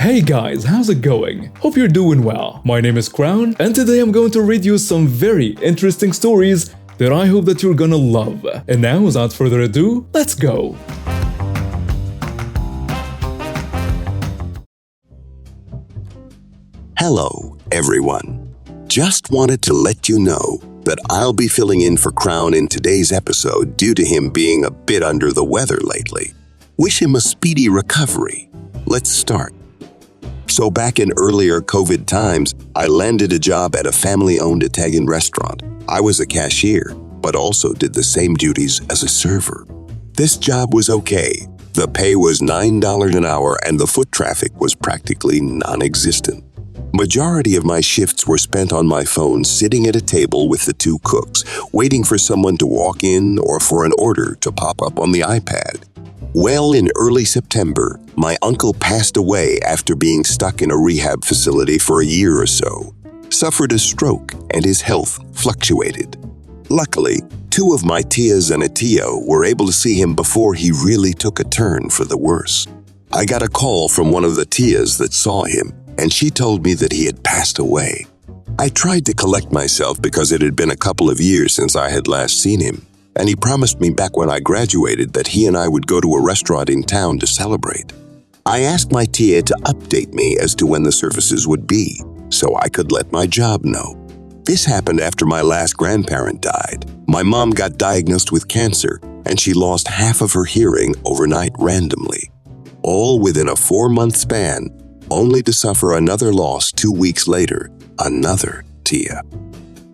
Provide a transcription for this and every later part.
Hey guys, how's it going? Hope you're doing well. My name is Crown, and today I'm going to read you some very interesting stories that I hope that you're gonna love. And now, without further ado, let's go! Hello, everyone. Just wanted to let you know that I'll be filling in for Crown in today's episode due to him being a bit under the weather lately. Wish him a speedy recovery. Let's start. So back in earlier COVID times, I landed a job at a family-owned Italian restaurant. I was a cashier, but also did the same duties as a server. This job was okay. The pay was $9 an hour and the foot traffic was practically non-existent. Majority of my shifts were spent on my phone sitting at a table with the two cooks, waiting for someone to walk in or for an order to pop up on the iPad. Well, in early September, my uncle passed away after being stuck in a rehab facility for a year or so. Suffered a stroke and his health fluctuated. Luckily, two of my tias and a tio were able to see him before he really took a turn for the worse. I got a call from one of the tias that saw him, and she told me that he had passed away. I tried to collect myself because it had been a couple of years since I had last seen him, and he promised me back when I graduated that he and I would go to a restaurant in town to celebrate. I asked my tia to update me as to when the services would be, so I could let my job know. This happened after my last grandparent died. My mom got diagnosed with cancer, and she lost half of her hearing overnight randomly. All within a 4-month span, only to suffer another loss 2 weeks later, another tia.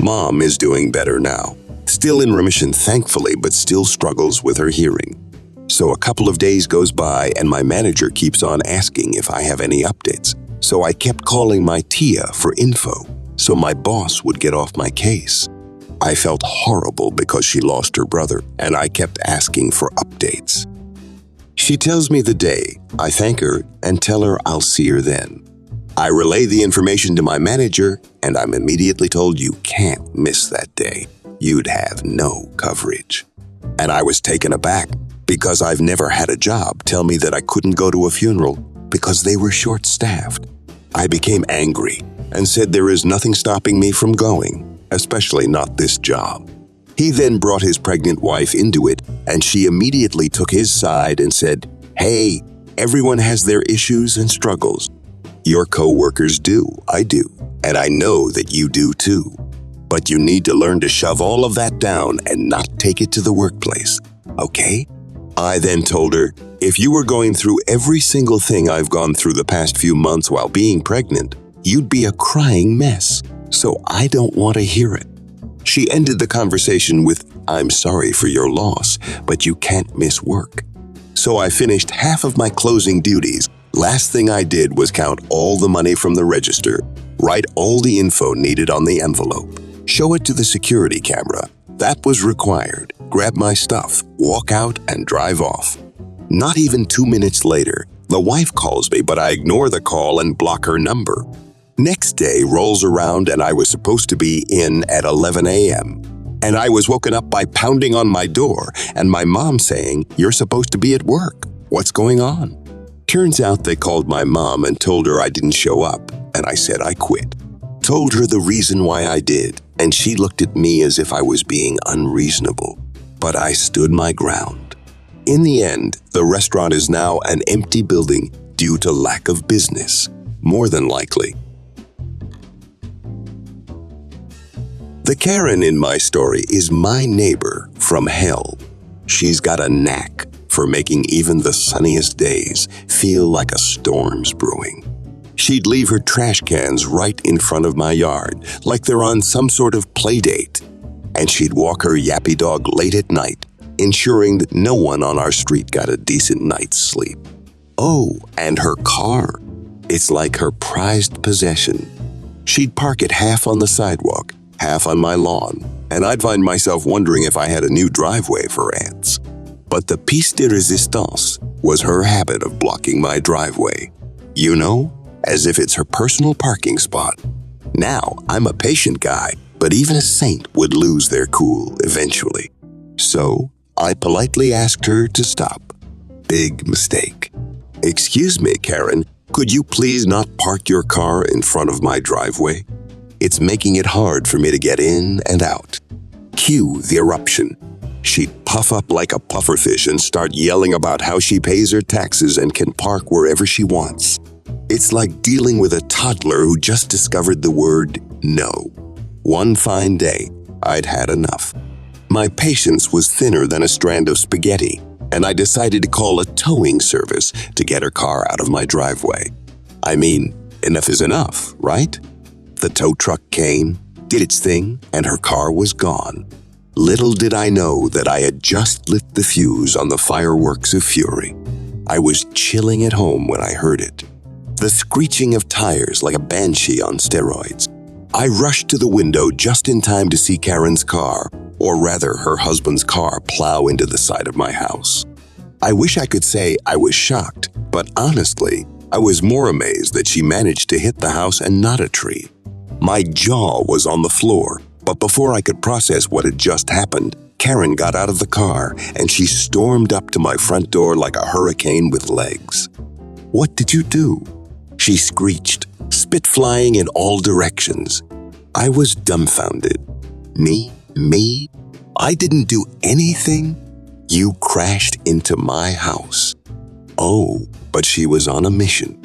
Mom is doing better now. Still in remission, thankfully, but still struggles with her hearing. So a couple of days goes by and my manager keeps on asking if I have any updates. So I kept calling my tia for info, so my boss would get off my case. I felt horrible because she lost her brother, and I kept asking for updates. She tells me the day, I thank her and tell her I'll see her then. I relay the information to my manager, and I'm immediately told you can't miss that day. You'd have no coverage. And I was taken aback because I've never had a job tell me that I couldn't go to a funeral because they were short-staffed. I became angry and said there is nothing stopping me from going, especially not this job. He then brought his pregnant wife into it, and she immediately took his side and said, "Hey, everyone has their issues and struggles. Your co-workers do, I do, and I know that you do too. But you need to learn to shove all of that down and not take it to the workplace, okay?" I then told her, if you were going through every single thing I've gone through the past few months while being pregnant, you'd be a crying mess, so I don't want to hear it. She ended the conversation with, "I'm sorry for your loss, but you can't miss work." So I finished half of my closing duties. Last thing I did was count all the money from the register, write all the info needed on the envelope, show it to the security camera. That was required. Grab my stuff, walk out, and drive off. Not even 2 minutes later, the wife calls me, but I ignore the call and block her number. Next day rolls around and I was supposed to be in at 11 a.m. And I was woken up by pounding on my door and my mom saying, "You're supposed to be at work. What's going on?" Turns out they called my mom and told her I didn't show up, and I said I quit. Told her the reason why I did, and she looked at me as if I was being unreasonable. But I stood my ground. In the end, the restaurant is now an empty building due to lack of business, more than likely. The Karen in my story is my neighbor from hell. She's got a knack for making even the sunniest days feel like a storm's brewing. She'd leave her trash cans right in front of my yard, like they're on some sort of play date. And she'd walk her yappy dog late at night, ensuring that no one on our street got a decent night's sleep. Oh, and her car. It's like her prized possession. She'd park it half on the sidewalk, half on my lawn, and I'd find myself wondering if I had a new driveway for ants. But the piece de resistance was her habit of blocking my driveway. You know, as if it's her personal parking spot. Now, I'm a patient guy, but even a saint would lose their cool eventually. So, I politely asked her to stop. Big mistake. "Excuse me, Karen, Could you please not park your car in front of my driveway? It's making it hard for me to get in and out." Cue the eruption. She'd puff up like a pufferfish and start yelling about how she pays her taxes and can park wherever she wants. It's like dealing with a toddler who just discovered the word no. One fine day, I'd had enough. My patience was thinner than a strand of spaghetti, and I decided to call a towing service to get her car out of my driveway. I mean, enough is enough, right? The tow truck came, did its thing, and her car was gone. Little did I know that I had just lit the fuse on the fireworks of fury. I was chilling at home when I heard it. The screeching of tires like a banshee on steroids. I rushed to the window just in time to see Karen's car, or rather her husband's car, plow into the side of my house. I wish I could say I was shocked, but honestly, I was more amazed that she managed to hit the house and not a tree. My jaw was on the floor, but before I could process what had just happened, Karen got out of the car and she stormed up to my front door like a hurricane with legs. "What did you do?" she screeched, spit flying in all directions. I was dumbfounded. Me? I didn't do anything? You crashed into my house. Oh, but she was on a mission.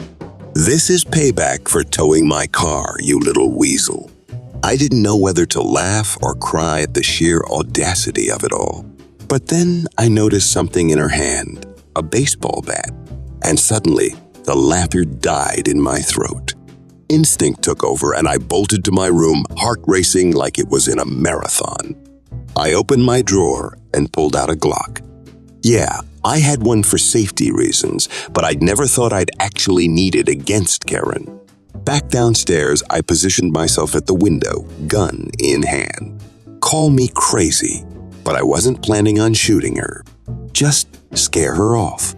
"This is payback for towing my car, you little weasel." I didn't know whether to laugh or cry at the sheer audacity of it all. But then I noticed something in her hand, a baseball bat, and suddenly the laughter died in my throat. Instinct took over and I bolted to my room, heart racing like it was in a marathon. I opened my drawer and pulled out a Glock. Yeah, I had one for safety reasons, but I'd never thought I'd actually need it against Karen. Back downstairs, I positioned myself at the window, gun in hand. Call me crazy, but I wasn't planning on shooting her. Just scare her off.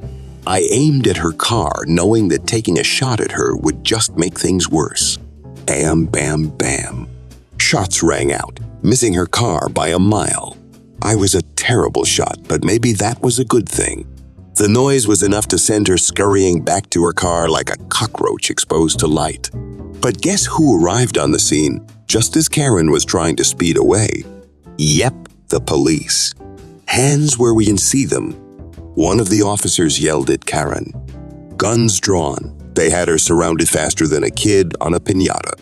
I aimed at her car, knowing that taking a shot at her would just make things worse. Bam, bam, bam. Shots rang out, missing her car by a mile. I was a terrible shot, but maybe that was a good thing. The noise was enough to send her scurrying back to her car like a cockroach exposed to light. But guess who arrived on the scene just as Karen was trying to speed away? Yep, the police. Hands where we can see them. One of the officers yelled at Karen. Guns drawn, they had her surrounded faster than a kid on a piñata.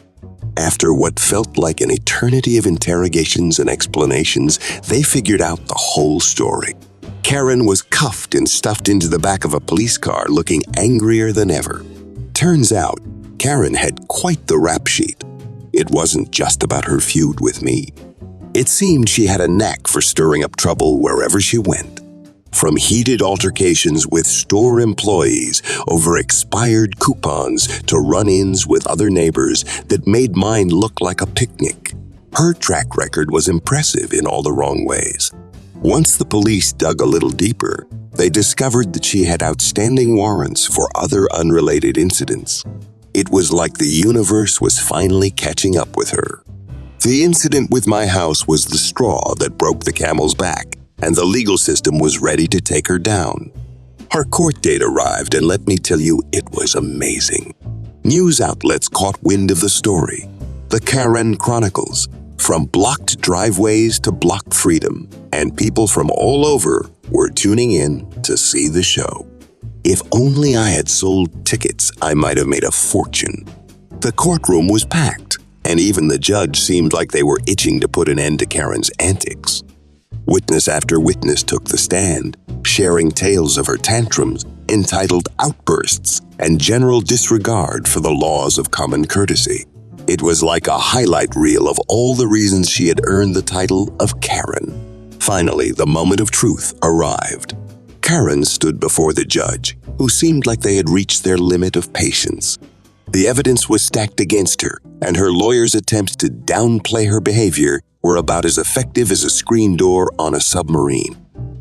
After what felt like an eternity of interrogations and explanations, they figured out the whole story. Karen was cuffed and stuffed into the back of a police car, looking angrier than ever. Turns out, Karen had quite the rap sheet. It wasn't just about her feud with me. It seemed she had a knack for stirring up trouble wherever she went. From heated altercations with store employees over expired coupons to run-ins with other neighbors that made mine look like a picnic. Her track record was impressive in all the wrong ways. Once the police dug a little deeper, they discovered that she had outstanding warrants for other unrelated incidents. It was like the universe was finally catching up with her. The incident with my house was the straw that broke the camel's back, and the legal system was ready to take her down. Her court date arrived, and let me tell you, it was amazing. News outlets caught wind of the story. The Karen Chronicles, from blocked driveways to blocked freedom, and people from all over were tuning in to see the show. If only I had sold tickets, I might have made a fortune. The courtroom was packed, and even the judge seemed like they were itching to put an end to Karen's antics. Witness after witness took the stand, sharing tales of her tantrums, entitled outbursts, and general disregard for the laws of common courtesy. It was like a highlight reel of all the reasons she had earned the title of Karen. Finally, the moment of truth arrived. Karen stood before the judge, who seemed like they had reached their limit of patience. The evidence was stacked against her, and her lawyer's attempts to downplay her behavior were about as effective as a screen door on a submarine.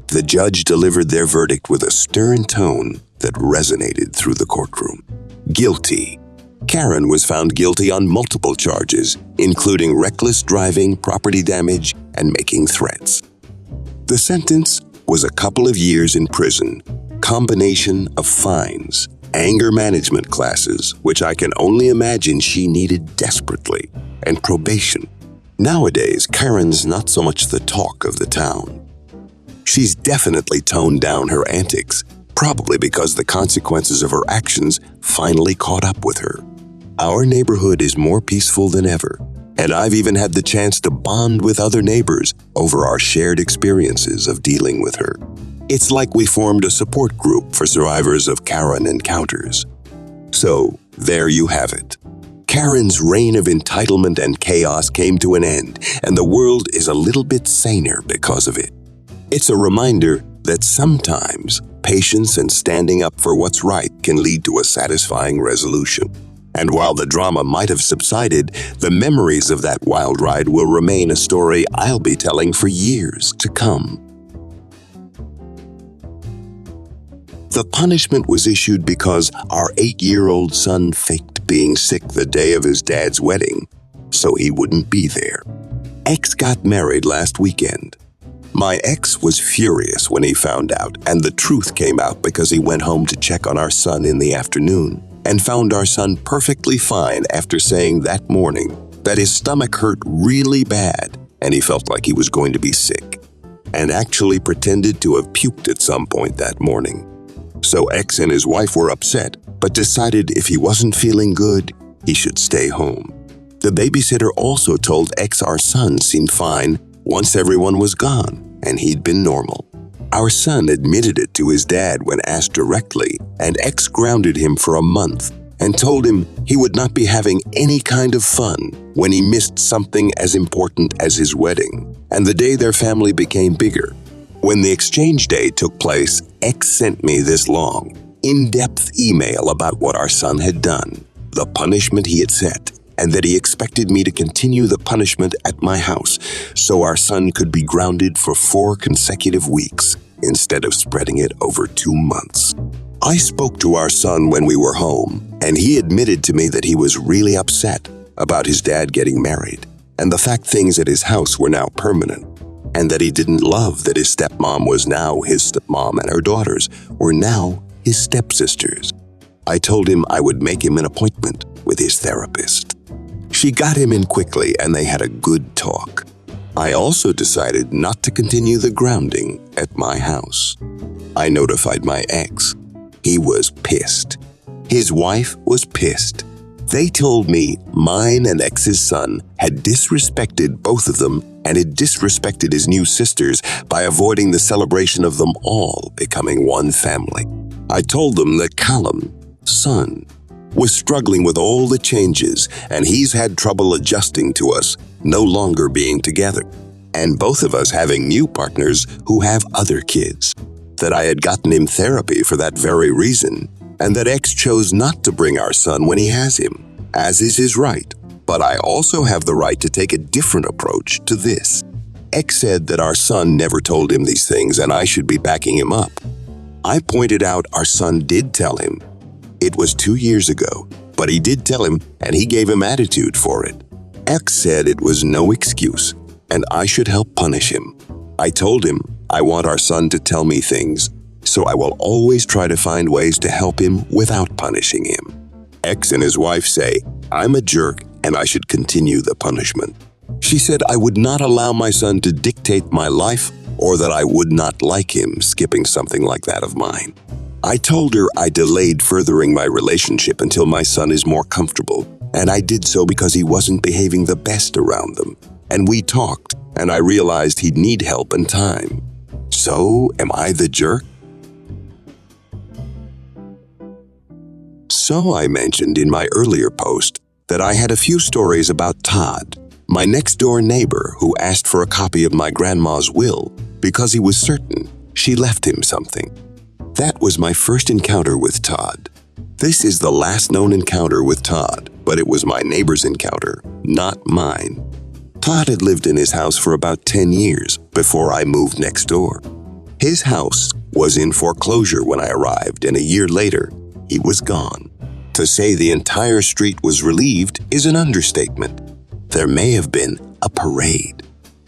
The judge delivered their verdict with a stern tone that resonated through the courtroom. Guilty. Karen was found guilty on multiple charges, including reckless driving, property damage, and making threats. The sentence was a couple of years in prison, combination of fines, anger management classes, which I can only imagine she needed desperately, and probation. Nowadays, Karen's not so much the talk of the town. She's definitely toned down her antics, probably because the consequences of her actions finally caught up with her. Our neighborhood is more peaceful than ever, and I've even had the chance to bond with other neighbors over our shared experiences of dealing with her. It's like we formed a support group for survivors of Karen encounters. So, there you have it. Karen's reign of entitlement and chaos came to an end, and the world is a little bit saner because of it. It's a reminder that sometimes patience and standing up for what's right can lead to a satisfying resolution. And while the drama might have subsided, the memories of that wild ride will remain a story I'll be telling for years to come. The punishment was issued because our 8-year-old son faked being sick the day of his dad's wedding, so he wouldn't be there. X got married last weekend. My ex was furious when he found out, and the truth came out because he went home to check on our son in the afternoon and found our son perfectly fine after saying that morning that his stomach hurt really bad and he felt like he was going to be sick, and actually pretended to have puked at some point that morning. So X and his wife were upset, but decided if he wasn't feeling good, he should stay home. The babysitter also told X our son seemed fine once everyone was gone, and he'd been normal. Our son admitted it to his dad when asked directly, and X grounded him for a month and told him he would not be having any kind of fun when he missed something as important as his wedding, and the day their family became bigger. When the exchange day took place, X sent me this long, in-depth email about what our son had done, the punishment he had set, and that he expected me to continue the punishment at my house so our son could be grounded for 4 consecutive weeks instead of spreading it over 2 months. I spoke to our son when we were home, and he admitted to me that he was really upset about his dad getting married and the fact things at his house were now permanent, and that he didn't love that his stepmom was now his stepmom and her daughters were now his stepsisters. I told him I would make him an appointment with his therapist. She got him in quickly and they had a good talk. I also decided not to continue the grounding at my house. I notified my ex. He was pissed. His wife was pissed. They told me mine and X's son had disrespected both of them and had disrespected his new sisters by avoiding the celebration of them all becoming one family. I told them that Callum, son, was struggling with all the changes and he's had trouble adjusting to us no longer being together, and both of us having new partners who have other kids. That I had gotten him therapy for that very reason, and that X chose not to bring our son when he has him, as is his right. But I also have the right to take a different approach to this. X said that our son never told him these things and I should be backing him up. I pointed out our son did tell him. It was 2 years ago, but he did tell him and he gave him attitude for it. X said it was no excuse and I should help punish him. I told him I want our son to tell me things, so I will always try to find ways to help him without punishing him. X and his wife say I'm a jerk and I should continue the punishment. She said I would not allow my son to dictate my life or that I would not like him skipping something like that of mine. I told her I delayed furthering my relationship until my son is more comfortable, and I did so because he wasn't behaving the best around them. And we talked, and I realized he'd need help and time. So, am I the jerk? So I mentioned in my earlier post that I had a few stories about Todd, my next-door neighbor who asked for a copy of my grandma's will because he was certain she left him something. That was my first encounter with Todd. This is the last known encounter with Todd, but it was my neighbor's encounter, not mine. Todd had lived in his house for about 10 years before I moved next door. His house was in foreclosure when I arrived, and a year later, he was gone. To say the entire street was relieved is an understatement. There may have been a parade.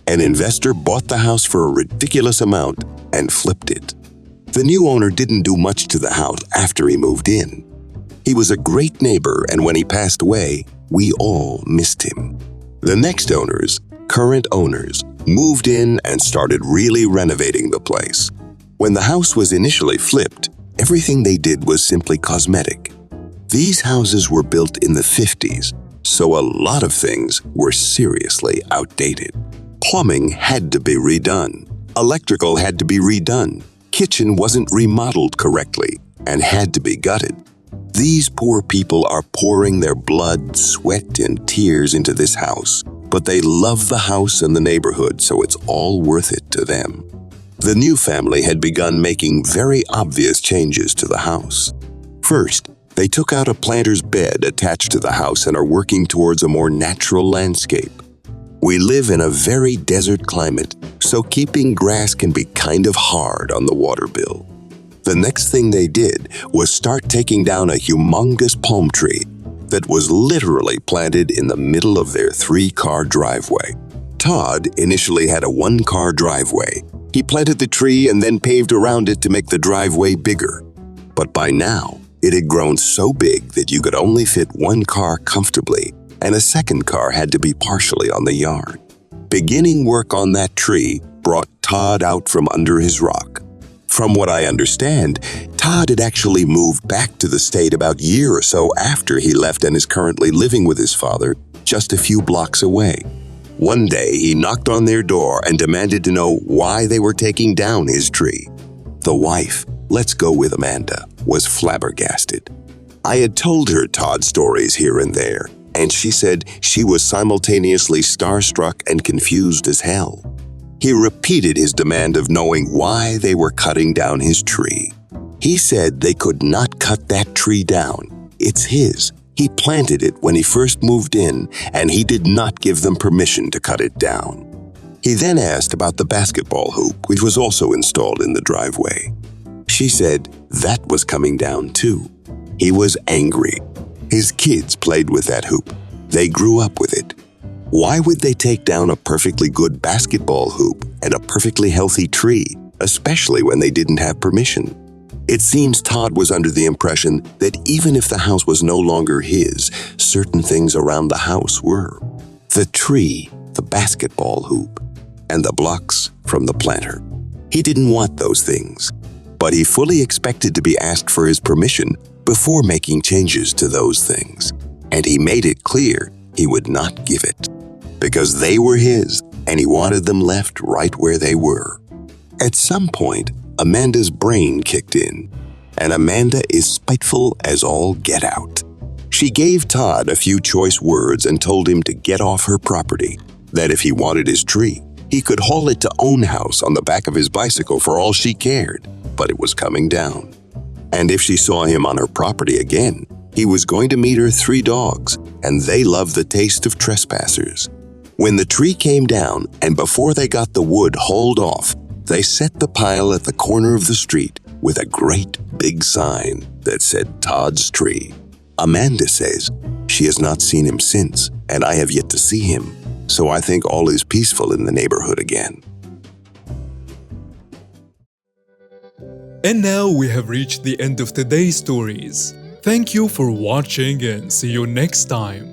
An investor bought the house for a ridiculous amount and flipped it. The new owner didn't do much to the house after he moved in. He was a great neighbor, and when he passed away, we all missed him. The next owners, current owners, moved in and started really renovating the place. When the house was initially flipped, everything they did was simply cosmetic. These houses were built in the 50s, so a lot of things were seriously outdated. Plumbing had to be redone. Electrical had to be redone. Kitchen wasn't remodeled correctly and had to be gutted. These poor people are pouring their blood, sweat, and tears into this house, but they love the house and the neighborhood, so it's all worth it to them. The new family had begun making very obvious changes to the house. First, they took out a planter's bed attached to the house and are working towards a more natural landscape. We live in a very desert climate, so keeping grass can be kind of hard on the water bill. The next thing they did was start taking down a humongous palm tree that was literally planted in the middle of their 3-car driveway. Todd initially had a 1-car driveway. He planted the tree and then paved around it to make the driveway bigger. But by now, it had grown so big that you could only fit 1 car comfortably, and a 2nd car had to be partially on the yard. Beginning work on that tree brought Todd out from under his rock. From what I understand, Todd had actually moved back to the state about a year or so after he left and is currently living with his father just a few blocks away. One day, he knocked on their door and demanded to know why they were taking down his tree. The wife, let's go with Amanda, was flabbergasted. I had told her Todd's stories here and there, and she said she was simultaneously starstruck and confused as hell. He repeated his demand of knowing why they were cutting down his tree. He said they could not cut that tree down. It's his. He planted it when he first moved in, and he did not give them permission to cut it down. He then asked about the basketball hoop, which was also installed in the driveway. She said that was coming down too. He was angry. His kids played with that hoop. They grew up with it. Why would they take down a perfectly good basketball hoop and a perfectly healthy tree, especially when they didn't have permission? It seems Todd was under the impression that even if the house was no longer his, certain things around the house were. The tree, the basketball hoop, and the blocks from the planter. He didn't want those things, but he fully expected to be asked for his permission before making changes to those things. And he made it clear he would not give it, because they were his, and he wanted them left right where they were. At some point, Amanda's brain kicked in, and Amanda is spiteful as all get out. She gave Todd a few choice words and told him to get off her property, that if he wanted his tree, he could haul it to Own House on the back of his bicycle for all she cared, but it was coming down. And if she saw him on her property again, he was going to meet her 3 dogs, and they love the taste of trespassers. When the tree came down, and before they got the wood hauled off, they set the pile at the corner of the street with a great big sign that said Todd's Tree. Amanda says she has not seen him since, and I have yet to see him, so I think all is peaceful in the neighborhood again. And now we have reached the end of today's stories. Thank you for watching and see you next time.